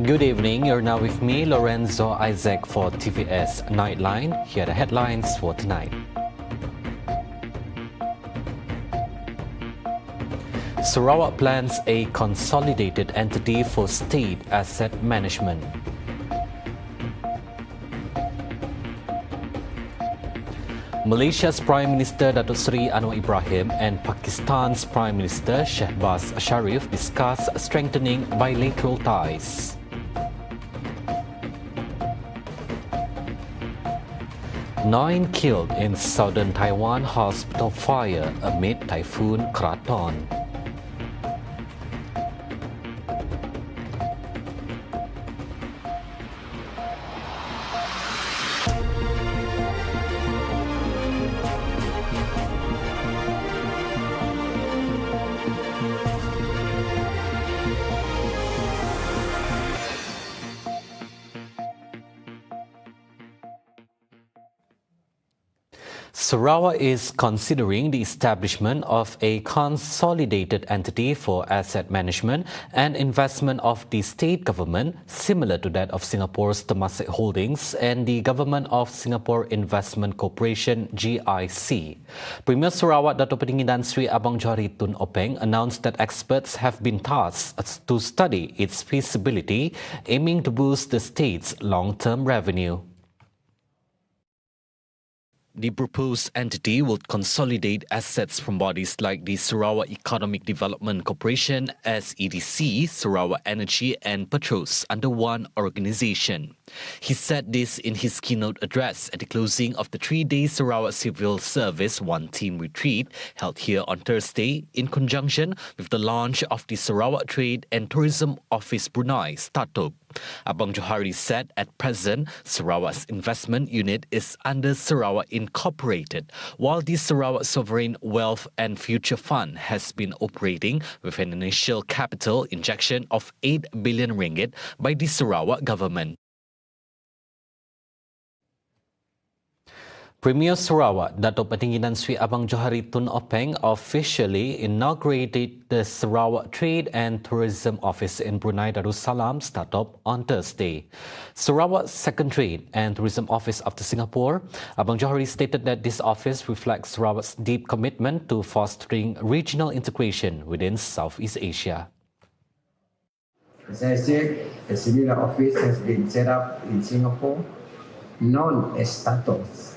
Good evening, you're now with me, Lorenzo Isaac for TVS Nightline. Here are the headlines for tonight. Sarawak plans a consolidated entity for state asset management. Malaysia's Prime Minister Datuk Seri Anwar Ibrahim and Pakistan's Prime Minister Shehbaz Sharif discuss strengthening bilateral ties. Nine killed in southern Taiwan hospital fire amid Typhoon Kraton. Sarawak is considering the establishment of a consolidated entity for asset management and investment of the state government, similar to that of Singapore's Temasek Holdings and the Government of Singapore Investment Corporation (GIC). Premier Sarawak Dato' Petinggi Tan Sri Abang Johari Tun Openg announced that experts have been tasked to study its feasibility, aiming to boost the state's long-term revenue. The proposed entity would consolidate assets from bodies like the Sarawak Economic Development Corporation (SEDC), Sarawak Energy and Petros under one organisation. He said this in his keynote address at the closing of the 3-day Sarawak Civil Service One Team Retreat held here on Thursday in conjunction with the launch of the Sarawak Trade and Tourism Office Brunei startup. Abang Johari said at present, Sarawak's investment unit is under Sarawak Incorporated, while the Sarawak Sovereign Wealth and Future Fund has been operating with an initial capital injection of 8 billion ringgit by the Sarawak government. Premier Sarawak Dato' Petinggi Tan Sri Abang Johari Tun Openg officially inaugurated the Sarawak Trade and Tourism Office in Brunei Darussalam startup on Thursday. Sarawak's second Trade and Tourism Office after Singapore, Abang Johari stated that this office reflects Sarawak's deep commitment to fostering regional integration within Southeast Asia. As I said, a similar office has been set up in Singapore, known as SARAWAK.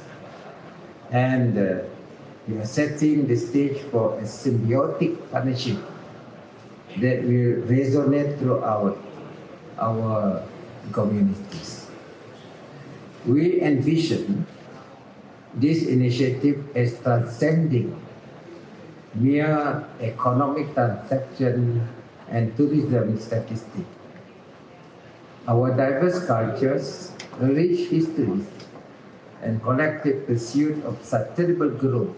And we are setting the stage for a symbiotic partnership that will resonate throughout our communities. We envision this initiative as transcending mere economic transaction and tourism statistics. Our diverse cultures, rich histories, and collective pursuit of sustainable growth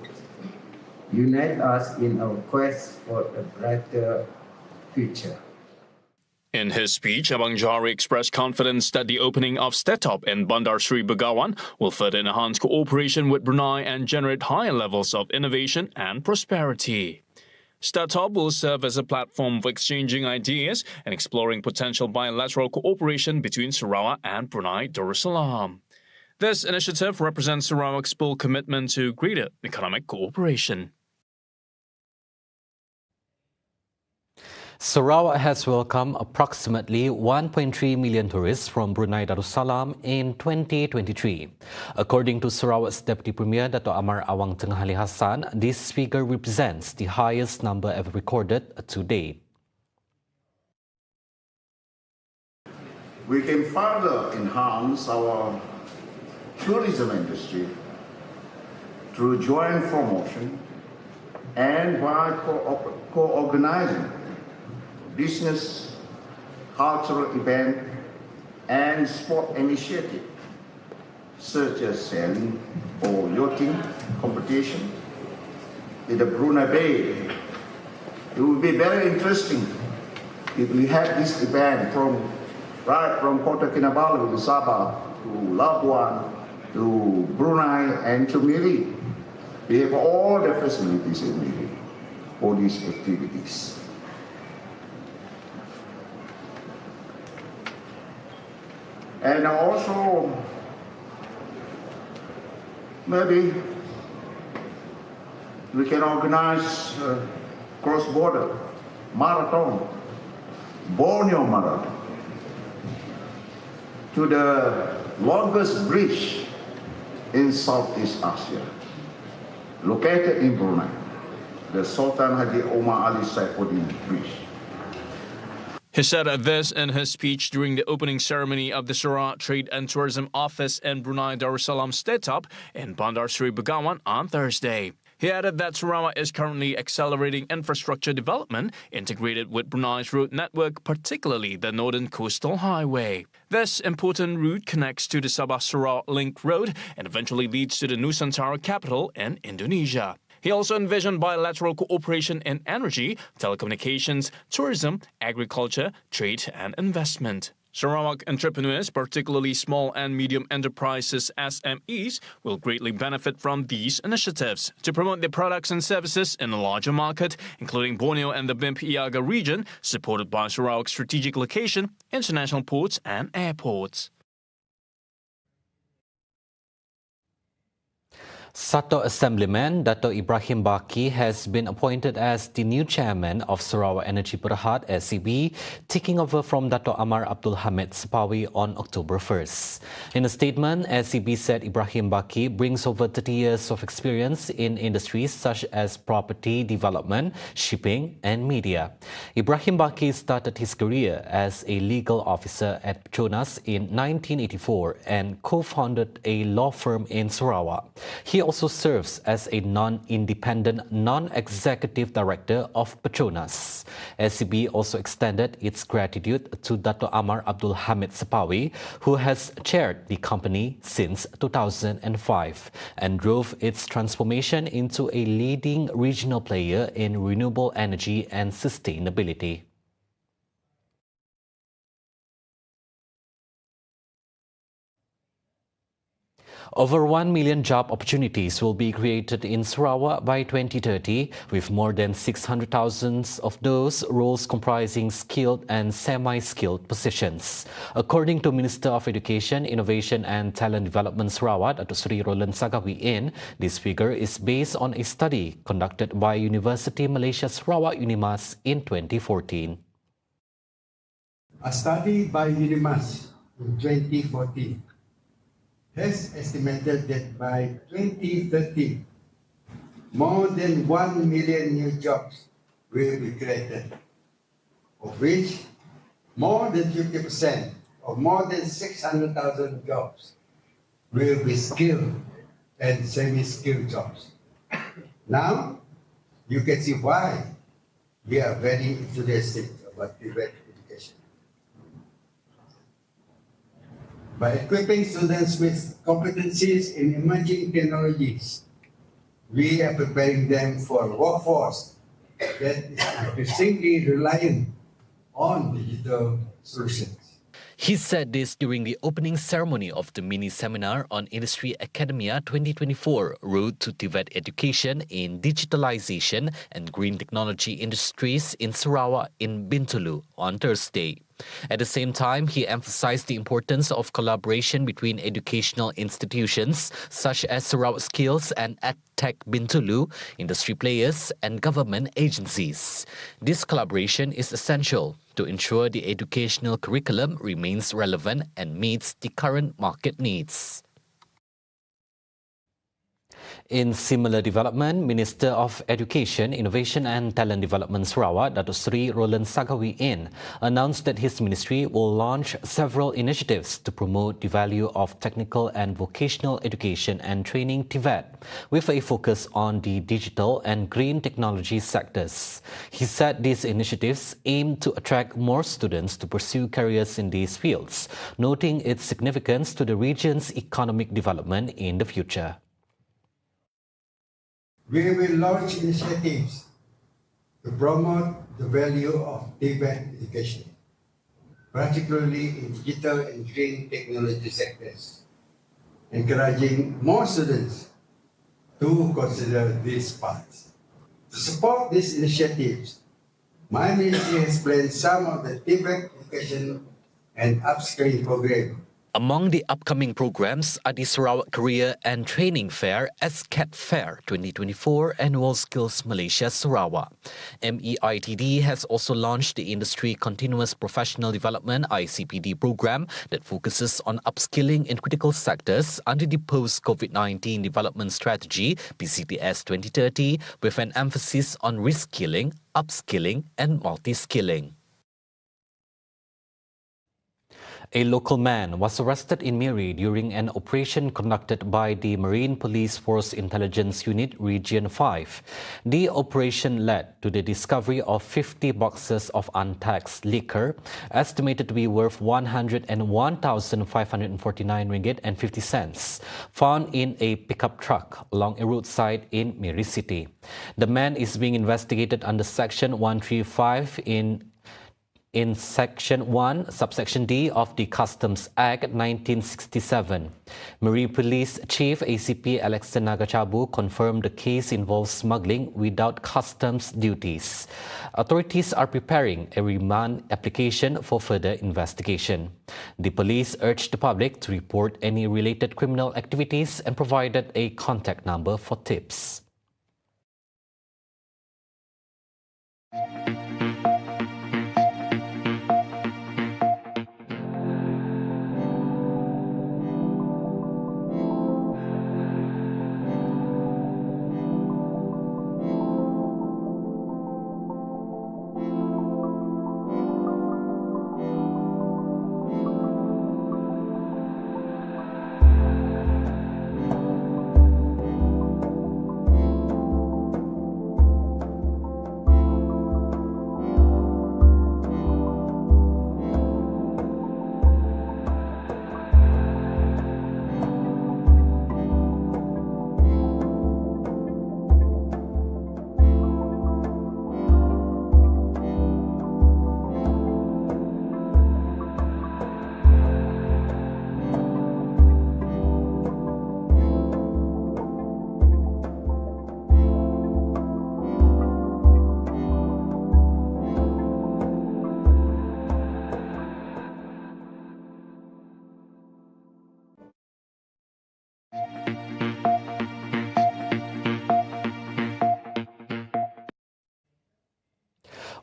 unite us in our quest for a brighter future. In his speech, Abang Johari expressed confidence that the opening of STETOP in Bandar Seri Begawan will further enhance cooperation with Brunei and generate higher levels of innovation and prosperity. STETOP will serve as a platform for exchanging ideas and exploring potential bilateral cooperation between Sarawak and Brunei Darussalam. This initiative represents Sarawak's full commitment to greater economic cooperation. Sarawak has welcomed approximately 1.3 million tourists from Brunei Darussalam in 2023. According to Sarawak's Deputy Premier Dato' Amar Awang Tengah Ali Hassan, this figure represents the highest number ever recorded to date. We can further enhance our tourism industry through joint promotion and by co-organizing business, cultural event and sport initiative such as sailing or yachting competition in the Brunei Bay. It would be very interesting if we had this event right from Kota Kinabalu to Sabah to Labuan to Brunei and to Miri. We have all the facilities in Miri for these activities. And also, maybe we can organize cross-border marathon, Borneo Marathon, to the longest bridge in Southeast Asia, located in Brunei, the Sultan Haji Omar Ali Saifuddin Bridge. He said this in his speech during the opening ceremony of the Sarawak Trade and Tourism Office in Brunei Darussalam Stetop in Bandar Seri Begawan on Thursday. He added that Sarawak is currently accelerating infrastructure development integrated with Brunei's road network, particularly the Northern Coastal Highway. This important route connects to the Sabah-Sarawak Link Road and eventually leads to the Nusantara capital in Indonesia. He also envisioned bilateral cooperation in energy, telecommunications, tourism, agriculture, trade and investment. Sarawak entrepreneurs, particularly small and medium enterprises (SMEs), will greatly benefit from these initiatives to promote their products and services in a larger market, including Borneo and the Bimp-Iaga region, supported by Sarawak's strategic location, international ports and airports. SATO Assemblyman Dato' Ibrahim Baki has been appointed as the new chairman of Sarawak Energy Berhad (SEB), taking over from Dato' Amar Abdul Hamid Sepawi on October 1st. In a statement, SEB said Ibrahim Baki brings over 30 years of experience in industries such as property development, shipping and media. Ibrahim Baki started his career as a legal officer at Petronas in 1984 and co-founded a law firm in Sarawak. He also serves as a non-independent, non-executive director of Petronas. SEB also extended its gratitude to Dato' Amar Abdul Hamid Sepawi, who has chaired the company since 2005 and drove its transformation into a leading regional player in renewable energy and sustainability. Over 1 million job opportunities will be created in Sarawak by 2030, with more than 600,000 of those roles comprising skilled and semi-skilled positions. According to Minister of Education, Innovation and Talent Development Sarawak, Datuk Seri Roland Sagawi, this figure is based on a study conducted by University Malaysia Sarawak Unimas in 2014. A study by Unimas in 2014 has estimated that by 2030, more than 1 million new jobs will be created, of which more than 50% or more than 600,000 jobs will be skilled and semi-skilled jobs. Now, you can see why we are very enthusiastic about TVET education. By equipping students with competencies in emerging technologies, we are preparing them for a workforce that is increasingly reliant on digital solutions. He said this during the opening ceremony of the mini-seminar on Industry Academia 2024, Road to TVET Education in Digitalization and Green Technology Industries in Sarawak in Bintulu on Thursday. At the same time, he emphasized the importance of collaboration between educational institutions such as Sarawak Skills and EdTech Bintulu, industry players and government agencies. This collaboration is essential to ensure the educational curriculum remains relevant and meets the current market needs. In similar development, Minister of Education, Innovation and Talent Development Sarawak, Datuk Seri Roland Sagawi, announced that his ministry will launch several initiatives to promote the value of technical and vocational education and training TVET, with a focus on the digital and green technology sectors. He said these initiatives aim to attract more students to pursue careers in these fields, noting its significance to the region's economic development in the future. We will launch initiatives to promote the value of TVET education, particularly in digital and green technology sectors, encouraging more students to consider these paths. To support these initiatives, my ministry has planned some of the TVET education and upskilling program Among the upcoming programs are the Sarawak Career and Training Fair, SCAT Fair 2024 and WorldSkills Malaysia Sarawak. MEITD has also launched the Industry Continuous Professional Development ICPD program that focuses on upskilling in critical sectors under the Post-COVID-19 Development Strategy PCTS 2030 with an emphasis on reskilling, upskilling and multi-skilling. A local man was arrested in Miri during an operation conducted by the Marine Police Force Intelligence Unit Region 5. The operation led to the discovery of 50 boxes of untaxed liquor, estimated to be worth 101,549 ringgit and 50 cents, found in a pickup truck along a roadside in Miri City. The man is being investigated under Section 135 in Section 1, Subsection D of the Customs Act 1967. Marine Police Chief ACP Alexander Nagachabu confirmed the case involves smuggling without customs duties. Authorities are preparing a remand application for further investigation. The police urged the public to report any related criminal activities and provided a contact number for tips.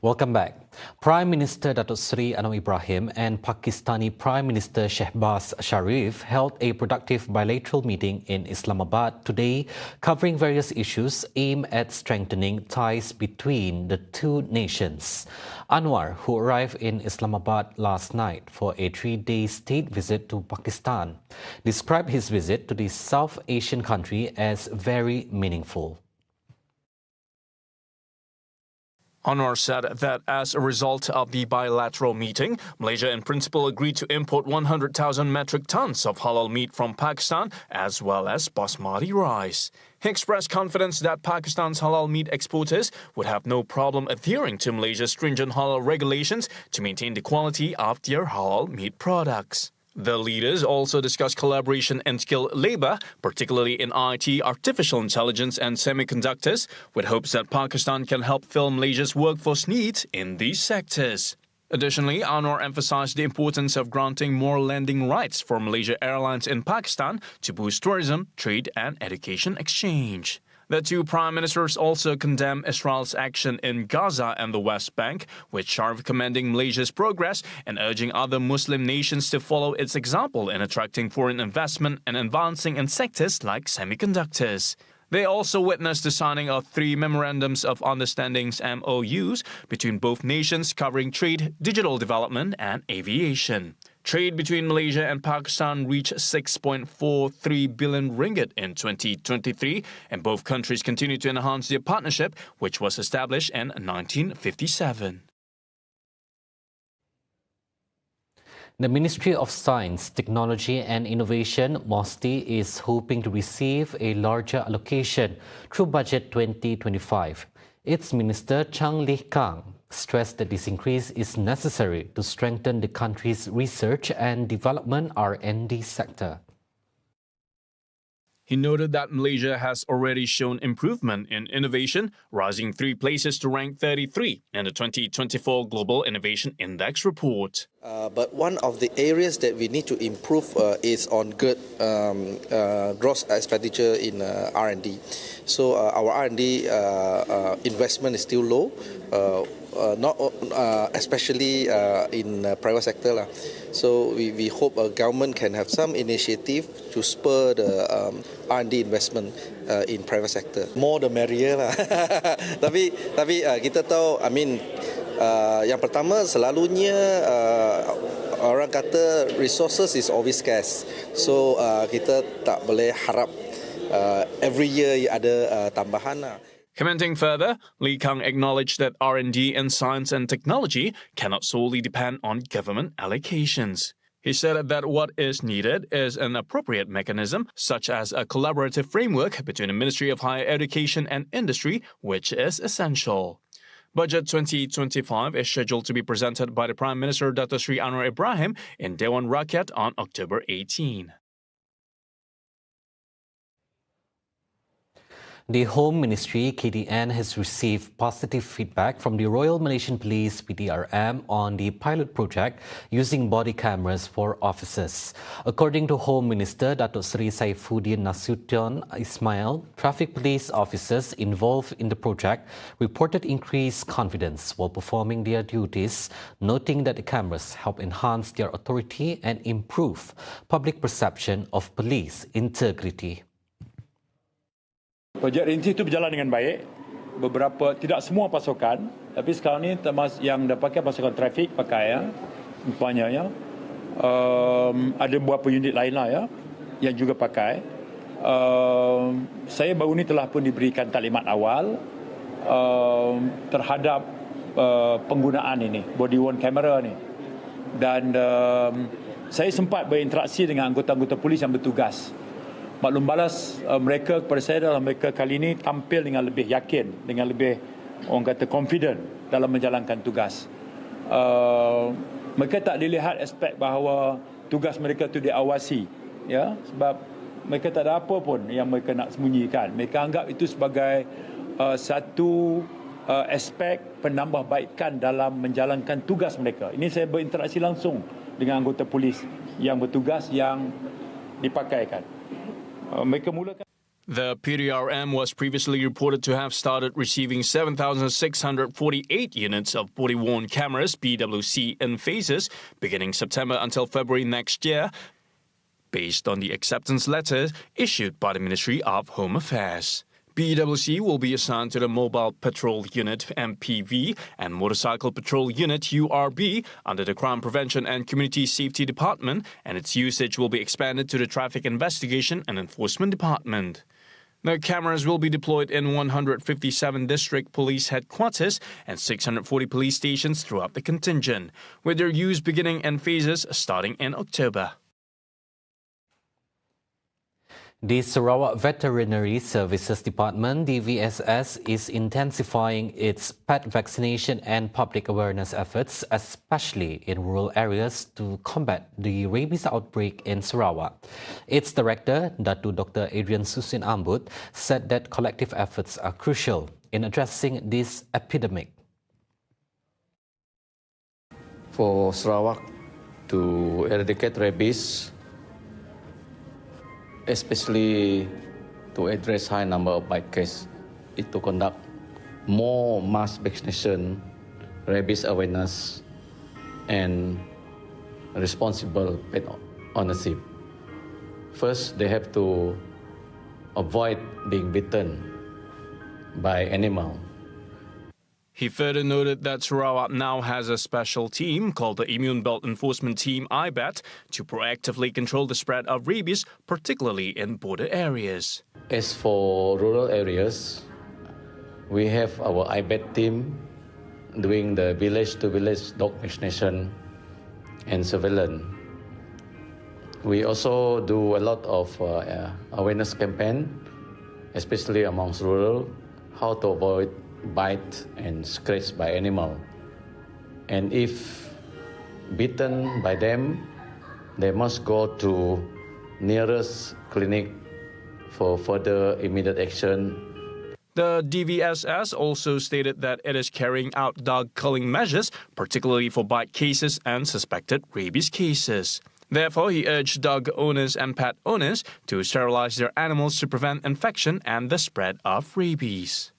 Welcome back. Prime Minister Datuk Seri Anwar Ibrahim and Pakistani Prime Minister Shehbaz Sharif held a productive bilateral meeting in Islamabad today, covering various issues aimed at strengthening ties between the two nations. Anwar, who arrived in Islamabad last night for a 3-day state visit to Pakistan, described his visit to the South Asian country as very meaningful. Anwar said that as a result of the bilateral meeting, Malaysia in principle agreed to import 100,000 metric tons of halal meat from Pakistan as well as basmati rice. He expressed confidence that Pakistan's halal meat exporters would have no problem adhering to Malaysia's stringent halal regulations to maintain the quality of their halal meat products. The leaders also discussed collaboration in skilled labor, particularly in IT, artificial intelligence and semiconductors, with hopes that Pakistan can help fill Malaysia's workforce needs in these sectors. Additionally, Anwar emphasized the importance of granting more landing rights for Malaysia Airlines in Pakistan to boost tourism, trade and education exchange. The two prime ministers also condemned Israel's action in Gaza and the West Bank, with Sharif commending Malaysia's progress and urging other Muslim nations to follow its example in attracting foreign investment and advancing in sectors like semiconductors. They also witnessed the signing of 3 memorandums of understandings MOUs between both nations covering trade, digital development and aviation. Trade between Malaysia and Pakistan reached 6.43 billion ringgit in 2023, and both countries continue to enhance their partnership, which was established in 1957. The Ministry of Science, Technology and Innovation, MOSTI, is hoping to receive a larger allocation through Budget 2025. Its Minister Chang Lih Kang stressed that this increase is necessary to strengthen the country's research and development R&D sector. He noted that Malaysia has already shown improvement in innovation, rising 3 places to rank 33 in the 2024 Global Innovation Index report. But one of the areas that we need to improve is on good gross expenditure in R&D. So our R&D investment is still low, not especially in private sector. So we hope our government can have some initiative to spur the R&D investment in private sector. More the merrier lah. tapi kita tahu, yang pertama selalunya orang kata resources is always scarce. So kita tak boleh harap every year ada tambahan lah. Commenting further, Lee Kang acknowledged that R&D in science and technology cannot solely depend on government allocations. He said that what is needed is an appropriate mechanism, such as a collaborative framework between the Ministry of Higher Education and Industry, which is essential. Budget 2025 is scheduled to be presented by the Prime Minister Dato Sri Anwar Ibrahim in Dewan Rakyat on October 18. The Home Ministry, KDN, has received positive feedback from the Royal Malaysian Police, PDRM, on the pilot project using body cameras for officers. According to Home Minister Dato Sri Saifuddin Nasution Ismail, traffic police officers involved in the project reported increased confidence while performing their duties, noting that the cameras help enhance their authority and improve public perception of police integrity. Projek rinci itu berjalan dengan baik. Beberapa, tidak semua pasukan, tapi sekarang ini termasuk yang dah pakai pasukan trafik pakai ya, umpamanya ya. Ada beberapa unit lain lah ya, yang juga pakai. Saya baru ni telah pun diberikan taklimat awal terhadap penggunaan ini, body worn camera ni. Dan saya sempat berinteraksi dengan anggota-anggota polis yang bertugas. Maklum balas mereka kepada saya adalah mereka kali ini tampil dengan lebih yakin, dengan lebih orang kata confident dalam menjalankan tugas. Mereka tak dilihat aspek bahawa tugas mereka itu diawasi, ya, sebab mereka tak ada apa pun yang mereka nak sembunyikan. Mereka anggap itu sebagai satu aspek penambahbaikan dalam menjalankan tugas mereka. Ini saya berinteraksi langsung dengan anggota polis yang bertugas yang dipakaikan. The PDRM was previously reported to have started receiving 7,648 units of body-worn cameras, BWC, in phases beginning September until February next year, based on the acceptance letters issued by the Ministry of Home Affairs. BWC will be assigned to the Mobile Patrol Unit MPV and Motorcycle Patrol Unit URB under the Crime Prevention and Community Safety Department, and its usage will be expanded to the Traffic Investigation and Enforcement Department. The cameras will be deployed in 157 district police headquarters and 640 police stations throughout the contingent, with their use beginning in phases starting in October. The Sarawak Veterinary Services Department, DVSS, is intensifying its pet vaccination and public awareness efforts, especially in rural areas, to combat the rabies outbreak in Sarawak. Its director, Datu Dr. Adrian Susin Ambut, said that collective efforts are crucial in addressing this epidemic. For Sarawak to eradicate rabies, especially to address high number of bite cases, is to conduct more mass vaccination, rabies awareness, and responsible pet ownership. First, they have to avoid being bitten by animal. He further noted that Sarawak now has a special team called the Immune Belt Enforcement Team IBET to proactively control the spread of rabies, particularly in border areas. As for rural areas, we have our IBET team doing the village-to-village dog vaccination and surveillance. We also do a lot of awareness campaign, especially amongst rural, how to avoid bite and scratch by animal. And if bitten by them, they must go to nearest clinic for further immediate action. The DVSS also stated that it is carrying out dog culling measures, particularly for bite cases and suspected rabies cases. Therefore, he urged dog owners and pet owners to sterilize their animals to prevent infection and the spread of rabies.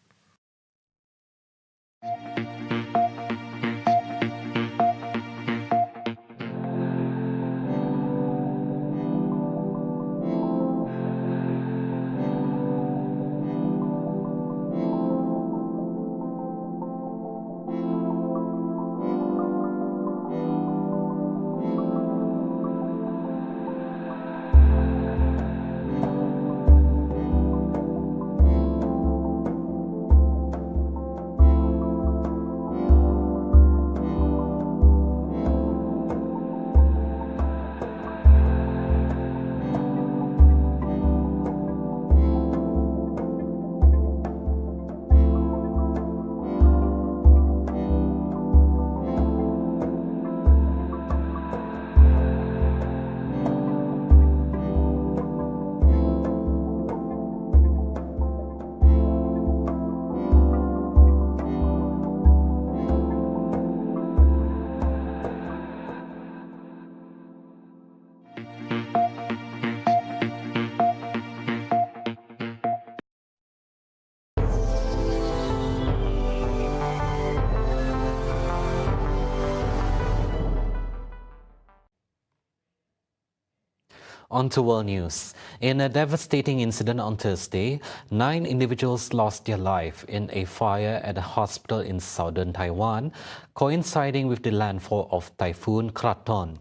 On to world news. In a devastating incident on Thursday, 9 individuals lost their life in a fire at a hospital in southern Taiwan, coinciding with the landfall of Typhoon Kraton.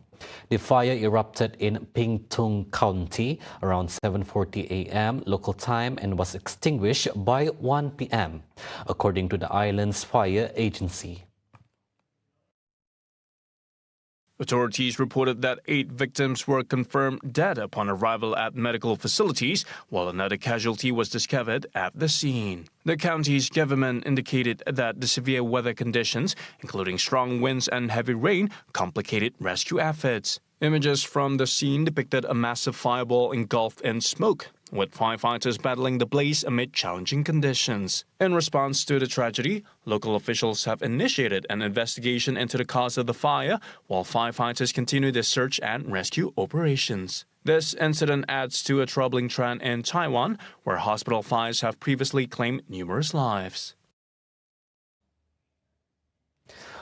The fire erupted in Pingtung County around 7:40 a.m. local time and was extinguished by 1 p.m., according to the island's fire agency. Authorities reported that 8 victims were confirmed dead upon arrival at medical facilities, while another casualty was discovered at the scene. The county's government indicated that the severe weather conditions, including strong winds and heavy rain, complicated rescue efforts. Images from the scene depicted a massive fireball engulfed in smoke, with firefighters battling the blaze amid challenging conditions. In response to the tragedy, local officials have initiated an investigation into the cause of the fire, while firefighters continue their search and rescue operations. This incident adds to a troubling trend in Taiwan, where hospital fires have previously claimed numerous lives.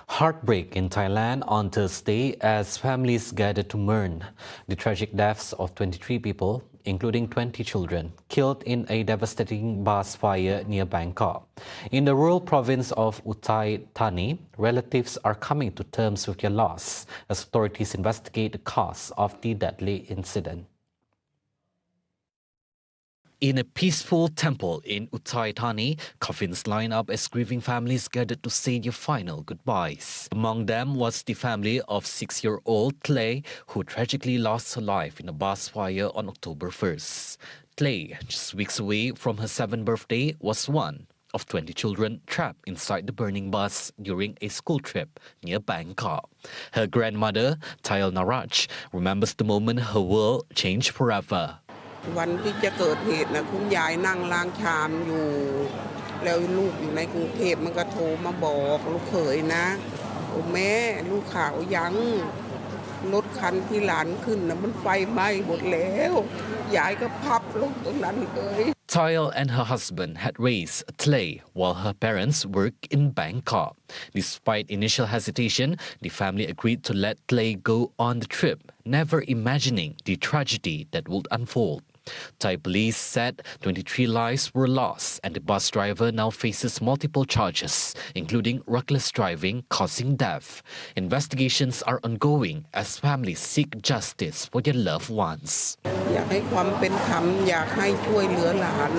Heartbreak in Thailand on Thursday as families gathered to mourn the tragic deaths of 23 people, including 20 children, killed in a devastating bus fire near Bangkok. In the rural province of Uthai Thani, relatives are coming to terms with their loss as authorities investigate the cause of the deadly incident. In a peaceful temple in Uthai Thani, coffins line up as grieving families gathered to say their final goodbyes. Among them was the family of 6-year-old Clay, who tragically lost her life in a bus fire on October 1st. Clay, just weeks away from her 7th birthday, was one of 20 children trapped inside the burning bus during a school trip near Bangkok. Her grandmother, Tayal Naraj, remembers the moment her world changed forever. วันที่จะเกิดเหตุนะคุณยายนั่งล้างชามอยู่แล้วลูกอยู่ในกรุงเทพมันก็โทรมาบอกลูกเขยนะโอ้แม่ลูกข่าวยังรถคันที่หลานขึ้นนะมันไฟไหม้หมดแล้วยายก็พับลงตรงนั้นเลย Tayal and her husband had raised Clay while her parents worked in Bangkok. Despite initial hesitation, the family agreed to let Clay go on the trip, never imagining the tragedy that would unfold. Thai police said 23 lives were lost and the bus driver now faces multiple charges, including reckless driving causing death. Investigations are ongoing as families seek justice for their loved ones. อยากให้ความเป็นธรรมอยากให้ช่วยเหลือหลาน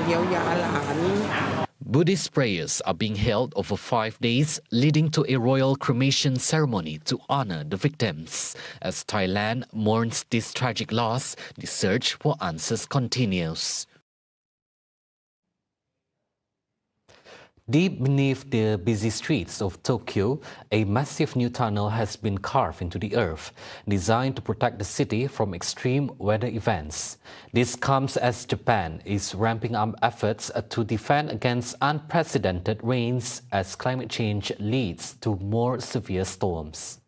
เยียวยาหลาน Buddhist prayers are being held over 5 days, leading to a royal cremation ceremony to honor the victims. As Thailand mourns this tragic loss, the search for answers continues. Deep beneath the busy streets of Tokyo, a massive new tunnel has been carved into the earth, designed to protect the city from extreme weather events. This comes as Japan is ramping up efforts to defend against unprecedented rains as climate change leads to more severe storms.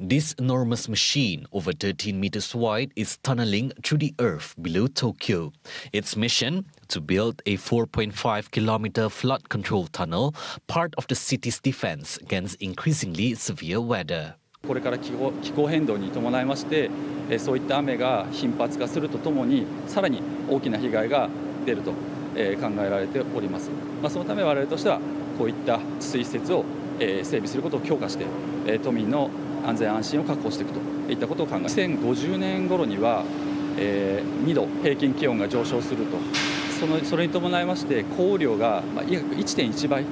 This enormous machine, over 13 meters wide, is tunneling through the earth below Tokyo. Its mission? To build a 4.5-kilometer flood control tunnel, part of the city's defense against increasingly severe weather. これから気候変動に伴いまして、そういった雨が頻発化するとともに、さらに大きな被害が出ると考えられております。そのため我々としてはこういった水施設を整備することを強化して、都民の安全安心を確保していくといったことを考え、2050年頃には2度平均気温が上昇すると、それに伴いまして降雨量が約 1.1 倍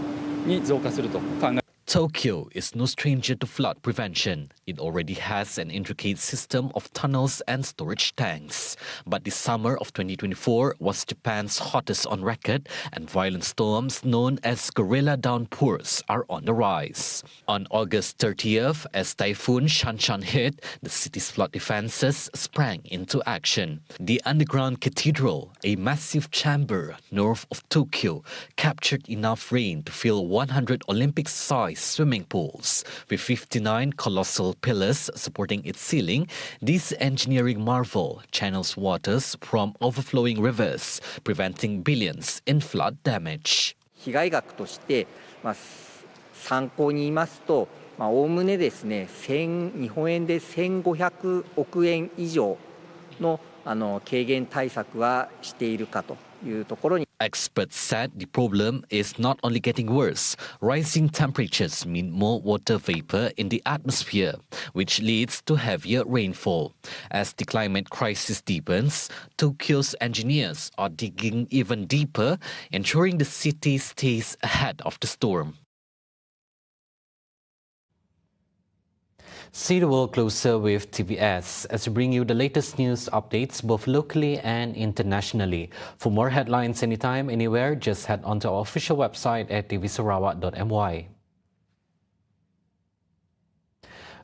に増加すると考え。Tokyo is no stranger to flood prevention. It already has an intricate system of tunnels and storage tanks. But the summer of 2024 was Japan's hottest on record, and violent storms known as gorilla downpours are on the rise. On August 30th, as Typhoon Shanshan hit, the city's flood defenses sprang into action. The underground cathedral, a massive chamber north of Tokyo, captured enough rain to fill 100 Olympic-sized swimming pools. With 59 colossal pillars supporting its ceiling, this engineering marvel channels waters from overflowing rivers, preventing billions in flood damage. 被害額として、参考に言いますと、おおむねですね、日本円で1500億円以上の軽減対策はしているかというところに。Experts said the problem is not only getting worse. Rising temperatures mean more water vapor in the atmosphere, which leads to heavier rainfall. As the climate crisis deepens, Tokyo's engineers are digging even deeper, ensuring the city stays ahead of the storm. See the world closer with TVS as we bring you the latest news updates both locally and internationally. For more headlines anytime, anywhere, just head onto our official website at tvsarawak.my.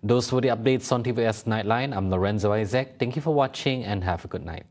Those were the updates on TVS Nightline. I'm Lorenzo Isaac. Thank you for watching and have a good night.